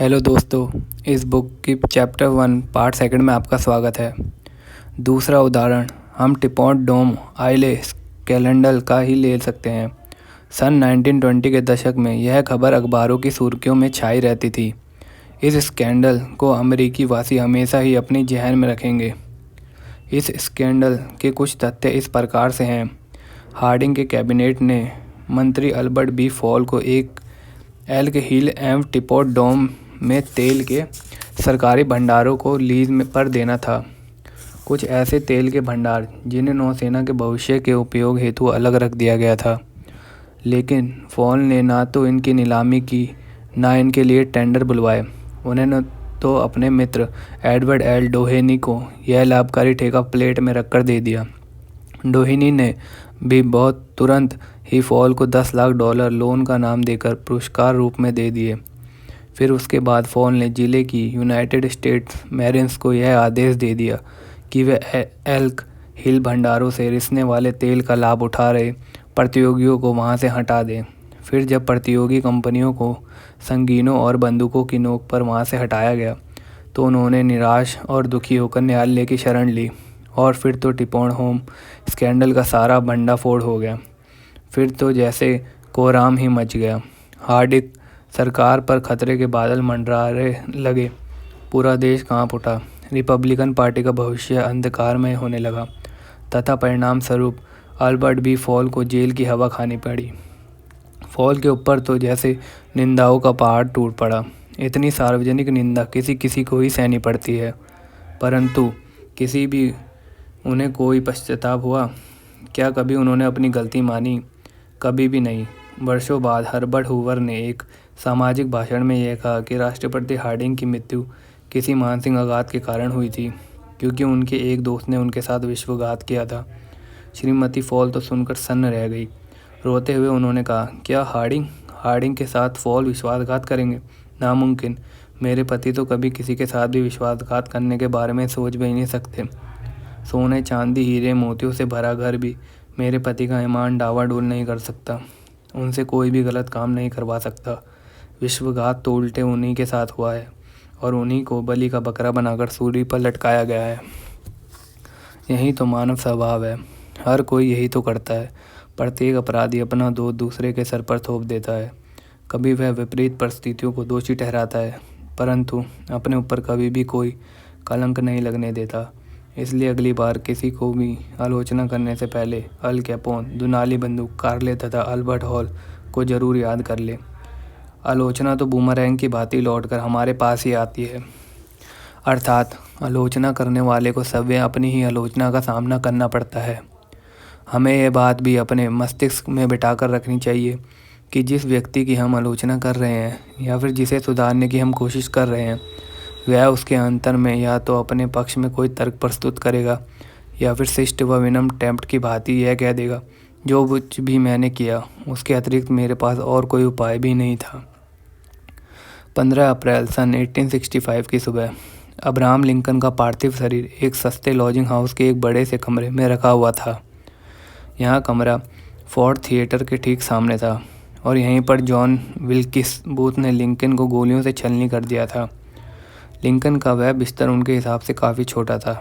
Hello दोस्तों, इस book की चैप्टर 1 पार्ट सेकंड में आपका स्वागत है। दूसरा उदाहरण हम टिपॉन्ट डोम आइले स्कैंडल का ही ले सकते हैं। सन 1920 के दशक में यह खबर अखबारों की सुर्खियों में छाई रहती थी। इस स्कैंडल को अमेरिकी वासी हमेशा ही अपनी जेहन में रखेंगे। इस स्कैंडल के कुछ तथ्य इस प्रकार से हैं। हार्डिंग के कैबिनेट ने मंत्री अल्बर्ट बी फॉल को एक एल्क हिल एवं टिपॉन्ट डोम में तेल के सरकारी भंडारों को लीज पर देना था। कुछ ऐसे तेल के भंडार जिन्हें नौसेना के भविष्य के उपयोग हेतु अलग रख दिया गया था, लेकिन फॉल ने ना तो इनकी नीलामी की, ना इनके लिए टेंडर बुलवाए। उन्होंने तो अपने मित्र एडवर्ड एल डोहेनी को यह लाभकारी ठेका प्लेट में रखकर दे दिया। डोहेनी ने भी बहुत तुरंत ही फॉल को $10 लाख लोन का नाम देकर पुरस्कार रूप में दे दिए। फिर उसके बाद फॉल ने जिले की यूनाइटेड स्टेट्स मैरिन्स को यह आदेश दे दिया कि वे एल्क हिल भंडारों से रिसने वाले तेल का लाभ उठा रहे प्रतियोगियों को वहां से हटा दें। फिर जब प्रतियोगी कंपनियों को संगीनों और बंदूकों की नोक पर वहां से हटाया गया तो उन्होंने निराश और दुखी होकर न्यायालय की शरण ली और फिर तो टिपॉन्ट होम स्कैंडल का सारा भंडाफोड़ हो गया। फिर तो जैसे कोहराम ही मच गया। हार्डिंग सरकार पर खतरे के बादल मंडराने लगे। पूरा देश कांप उठा। रिपब्लिकन पार्टी का भविष्य अंधकारमय होने लगा तथा परिणाम स्वरूप अल्बर्ट बी फॉल को जेल की हवा खानी पड़ी। फॉल के ऊपर तो जैसे निंदाओं का पहाड़ टूट पड़ा। इतनी सार्वजनिक निंदा किसी किसी को ही सहनी पड़ती है, परंतु किसी भी उन्हें कोई पश्चाताप हुआ? क्या कभी उन्होंने अपनी गलती मानी? कभी भी नहीं। वर्षों बाद हर्बर्ट हूवर ने एक सामाजिक भाषण में यह कहा कि राष्ट्रपति हार्डिंग की मृत्यु किसी मानसिक आघात के कारण हुई थी, क्योंकि उनके एक दोस्त ने उनके साथ विश्वासघात किया था। श्रीमती फॉल तो सुनकर सन्न रह गई। रोते हुए उन्होंने कहा, क्या हार्डिंग के साथ फॉल विश्वासघात करेंगे? नामुमकिन। मेरे पति तो कभी किसी के साथ भी विश्वासघात करने के बारे में सोच भी नहीं सकते। सोने, चांदी, हीरे, मोतियों से भरा घर भी मेरे पति का ईमान डावाडोल नहीं कर सकता। उनसे कोई भी गलत काम नहीं करवा सकता। विश्वासघात तो उल्टे उन्हीं के साथ हुआ है और उन्हीं को बलि का बकरा बनाकर सूली पर लटकाया गया है। यही तो मानव स्वभाव है। हर कोई यही तो करता है। प्रत्येक अपराधी अपना दोष दूसरे के सर पर थोप देता है। कभी वह विपरीत परिस्थितियों को दोषी ठहराता है, परंतु अपने ऊपर कभी भी कोई कलंक नहीं लगने देता। इसलिए अगली बार किसी को भी आलोचना करने से पहले अल कैपोन, दुनाली बंदूक, कार्ले तथा अल्बर्ट हॉल को जरूर याद कर ले। आलोचना तो बूमरैंग की भांति लौटकर हमारे पास ही आती है। अर्थात आलोचना करने वाले को सवयं अपनी ही आलोचना का सामना करना पड़ता है। हमें यह बात भी अपने मस्तिष्क में बिठाकर रखनी चाहिए कि जिस व्यक्ति की हम आलोचना कर रहे हैं या फिर जिसे सुधारने की हम कोशिश कर रहे हैं, वह उसके अंतर में या तो अपने पक्ष में कोई तर्क प्रस्तुत करेगा या फिर शिष्ट व विनम्र टेम्प्ट की भांति यह कह देगा, जो कुछ भी मैंने किया उसके अतिरिक्त मेरे पास और कोई उपाय भी नहीं था। 15 अप्रैल सन 1865 की सुबह अब्राहम लिंकन का पार्थिव शरीर एक सस्ते लॉजिंग हाउस के एक बड़े से कमरे में रखा हुआ था। यह कमरा फोर्ड थिएटर के ठीक सामने था और यहीं पर जॉन विल्किस बूथ ने लिंकन को गोलियों से छलनी कर दिया था। लिंकन का वह बिस्तर उनके हिसाब से काफ़ी छोटा था।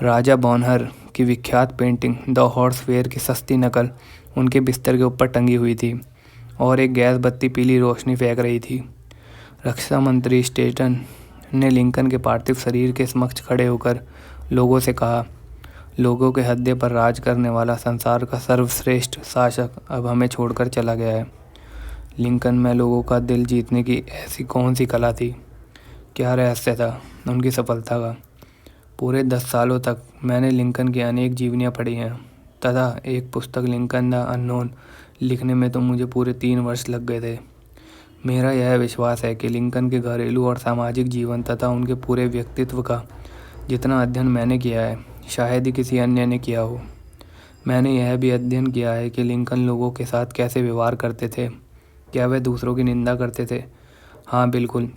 राजा बॉनहर की विख्यात पेंटिंग द हॉर्स फेयर की सस्ती नकल उनके बिस्तर के ऊपर टंगी हुई थी और एक गैस बत्ती पीली रोशनी फेंक रही थी। रक्षा मंत्री स्टेटन ने लिंकन के पार्थिव शरीर के समक्ष खड़े होकर लोगों से कहा, लोगों के हृदय पर राज करने वाला संसार का सर्वश्रेष्ठ शासक अब हमें छोड़कर चला गया है। लिंकन में लोगों का दिल जीतने की ऐसी कौन सी कला थी? क्या रहस्य था उनकी सफलता का? पूरे 10 सालों तक मैंने लिंकन की अनेक जीवनियाँ पढ़ी हैं तथा एक पुस्तक लिंकन द अननोन लिखने में तो मुझे पूरे 3 वर्ष लग गए थे। मेरा यह विश्वास है कि लिंकन के घरेलू और सामाजिक जीवन तथा उनके पूरे व्यक्तित्व का जितना अध्ययन मैंने किया है, शायद ही किसी अन्य ने किया हो। मैंने यह भी अध्ययन किया है कि लिंकन लोगों के साथ कैसे व्यवहार करते थे। क्या वह दूसरों की निंदा करते थे? हाँ, बिल्कुल।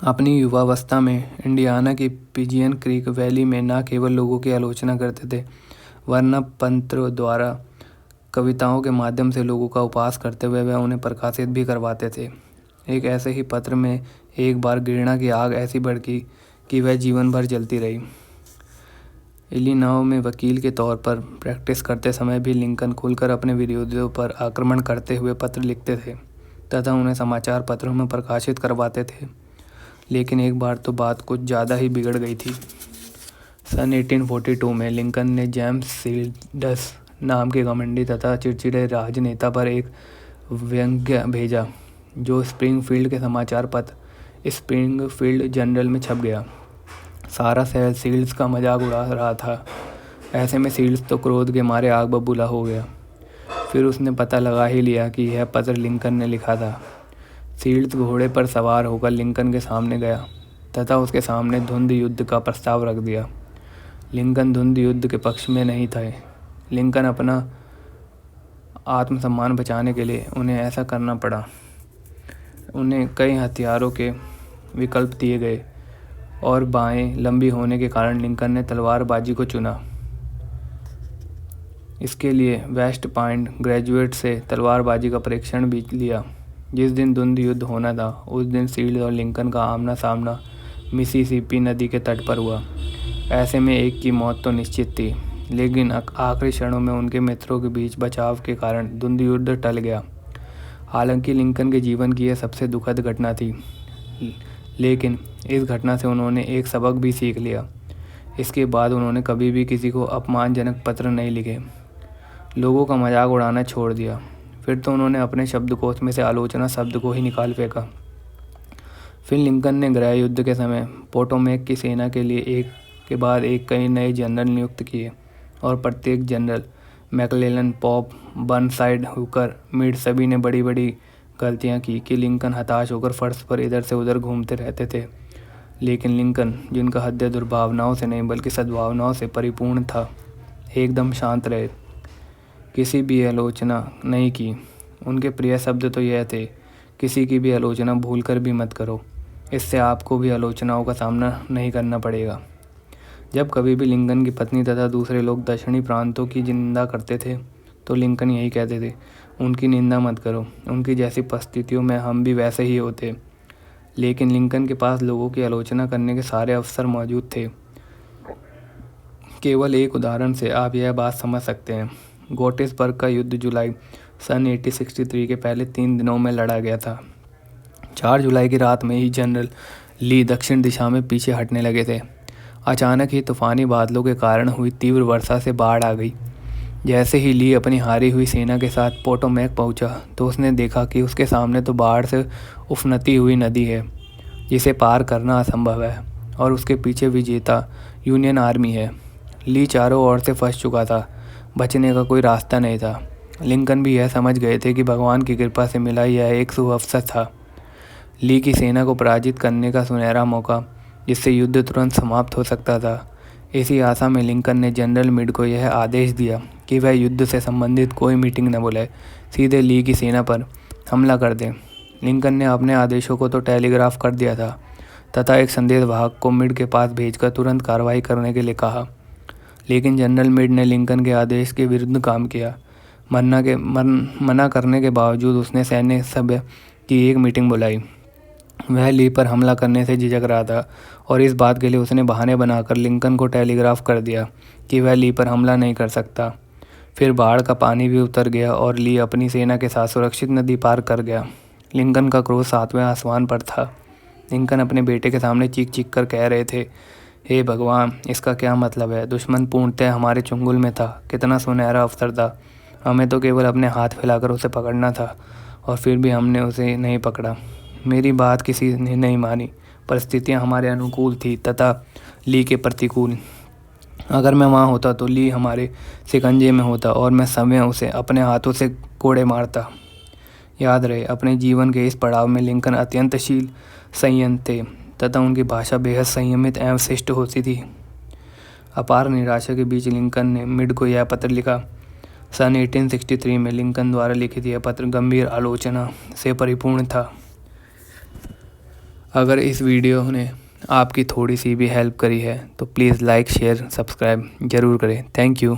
अपनी युवावस्था में इंडियाना की पिजियन क्रीक वैली में न केवल लोगों की आलोचना करते थे, वरना पत्रों द्वारा कविताओं के माध्यम से लोगों का उपहास करते हुए वह उन्हें प्रकाशित भी करवाते थे। एक ऐसे ही पत्र में एक बार घृणा की आग ऐसी भड़की कि वह जीवन भर जलती रही। इलिनॉय में वकील के तौर पर प्रैक्टिस करते समय भी लिंकन खुलकर अपने विरोधियों पर आक्रमण करते हुए पत्र लिखते थे तथा उन्हें समाचार पत्रों में प्रकाशित करवाते थे। लेकिन एक बार तो बात कुछ ज़्यादा ही बिगड़ गई थी। सन 1842 में लिंकन ने जेम्स सील्डस नाम के घमंडी तथा चिड़चिड़े राजनेता पर एक व्यंग्य भेजा जो स्प्रिंगफील्ड के समाचार पत्र स्प्रिंगफील्ड जनरल में छप गया। सारा शहर सील्ड्स का मजाक उड़ा रहा था। ऐसे में सील्ड्स तो क्रोध के मारे आग बबूला हो गया। फिर उसने पता लगा ही लिया कि यह पत्र लिंकन ने लिखा था। सील्ड्स घोड़े पर सवार होकर लिंकन के सामने गया तथा उसके सामने धुंध युद्ध का प्रस्ताव रख दिया। लिंकन धुंध युद्ध के पक्ष में नहीं थे। लिंकन अपना आत्मसम्मान बचाने के लिए उन्हें ऐसा करना पड़ा। उन्हें कई हथियारों के विकल्प दिए गए और बाहें लंबी होने के कारण लिंकन ने तलवारबाजी को चुना। इसके लिए वेस्ट पॉइंट ग्रेजुएट से तलवारबाजी का परीक्षण भी लिया। जिस दिन द्वंद्व युद्ध होना था उस दिन सील्ड्स और लिंकन का आमना सामना मिसिसिपी नदी के तट पर हुआ। ऐसे में एक की मौत तो निश्चित थी, लेकिन आखिरी क्षणों में उनके मित्रों के बीच बचाव के कारण द्वंद्व युद्ध टल गया। हालांकि लिंकन के जीवन की यह सबसे दुखद घटना थी, लेकिन इस घटना से उन्होंने एक सबक भी सीख लिया। इसके बाद उन्होंने कभी भी किसी को अपमानजनक पत्र नहीं लिखे, लोगों का मजाक उड़ाना छोड़ दिया। फिर तो उन्होंने अपने शब्दकोश में से आलोचना शब्द को ही निकाल फेंका। फिर लिंकन ने गृह युद्ध के समय पोटोमैक की सेना के लिए एक के बाद एक कई नए जनरल नियुक्त किए और प्रत्येक general McClellan, Pope, Burnside, Hooker, Meade सभी ने बड़ी बड़ी गलतियां की कि लिंकन हताश होकर फर्श पर इधर से उधर घूमते रहते थे। लेकिन लिंकन, जिनका हृदय दुर्भावनाओं से नहीं बल्कि सद्भावनाओं से परिपूर्ण था, एकदम शांत रहे, किसी भी आलोचना नहीं की। उनके प्रिय शब्द तो यह थे, किसी की भी आलोचना भूलकर भी मत करो, इससे आपको भी आलोचनाओं का सामना नहीं करना पड़ेगा। जब कभी भी लिंकन की पत्नी तथा दूसरे लोग दक्षिणी प्रांतों की निंदा करते थे तो लिंकन यही कहते थे, उनकी निंदा मत करो, उनकी जैसी परिस्थितियों में हम भी वैसे ही होते। लेकिन लिंकन के पास लोगों की आलोचना करने के सारे अवसर मौजूद थे। केवल एक उदाहरण से आप यह बात समझ सकते हैं। गेटिसबर्ग का युद्ध जुलाई सन 1863 के पहले 3 दिनों में लड़ा गया था। 4 जुलाई की रात में ही जनरल ली दक्षिण दिशा में पीछे हटने लगे थे। अचानक ही तूफानी बादलों के कारण हुई तीव्र वर्षा से बाढ़ आ गई। जैसे ही ली अपनी हारी हुई सेना के साथ पोटोमैक पहुंचा तो उसने देखा कि उसके सामने तो बाढ़ से उफनती हुई नदी है जिसे पार करना असंभव है और उसके पीछे विजेता यूनियन आर्मी है। ली चारों ओर से फंस चुका था, बचने का कोई रास्ता नहीं था। लिंकन भी यह समझ गए थे कि भगवान की कृपा से मिला यह एक शुभ अवसर था, ली की सेना को पराजित करने का सुनहरा मौका, जिससे युद्ध तुरंत समाप्त हो सकता था। इसी आशा में लिंकन ने जनरल मीड को यह आदेश दिया कि वह युद्ध से संबंधित कोई मीटिंग न बुलाए, सीधे ली की सेना पर हमला कर दें। लिंकन ने अपने आदेशों को तो टेलीग्राफ कर दिया था तथा एक संदेशवाहक को मीड के पास भेजकर तुरंत कार्रवाई करने के लिए कहा, लेकिन जनरल मीड ने लिंकन के आदेश के विरुद्ध काम किया। मना करने के बावजूद उसने सैन्य सभा की एक मीटिंग बुलाई। वह ली पर हमला करने से झिझक रहा था और इस बात के लिए उसने बहाने बनाकर लिंकन को टेलीग्राफ कर दिया कि वह ली पर हमला नहीं कर सकता। फिर बाढ़ का पानी भी उतर गया और ली अपनी सेना के साथ सुरक्षित नदी पार कर गया। लिंकन का क्रोध 7वें आसमान पर था। लिंकन अपने बेटे के सामने चीख चीख कर कह रहे थे, हे भगवान, इसका क्या मतलब है? दुश्मन पूर्णतः हमारे चुंगल में था। कितना सुनहरा अवसर था, हमें तो केवल अपने हाथ फैलाकर उसे पकड़ना था और फिर भी हमने उसे नहीं पकड़ा। मेरी बात किसी ने नहीं मानी। परिस्थितियां हमारे अनुकूल थी तथा ली के प्रतिकूल। अगर मैं वहाँ होता तो ली हमारे शिकंजे में होता और मैं समय उसे अपने हाथों से कोड़े मारता। याद रहे, अपने जीवन के इस पड़ाव में लिंकन अत्यंतशील संयम थे तथा उनकी भाषा बेहद संयमित एवं शिष्ट होती थी। अपार निराशा के बीच लिंकन ने मिड को यह पत्र लिखा। सन 1863 में लिंकन द्वारा लिखित यह पत्र गंभीर आलोचना से परिपूर्ण था। अगर इस वीडियो ने आपकी थोड़ी सी भी हेल्प करी है तो प्लीज़ लाइक, शेयर, सब्सक्राइब ज़रूर करें। Thank you.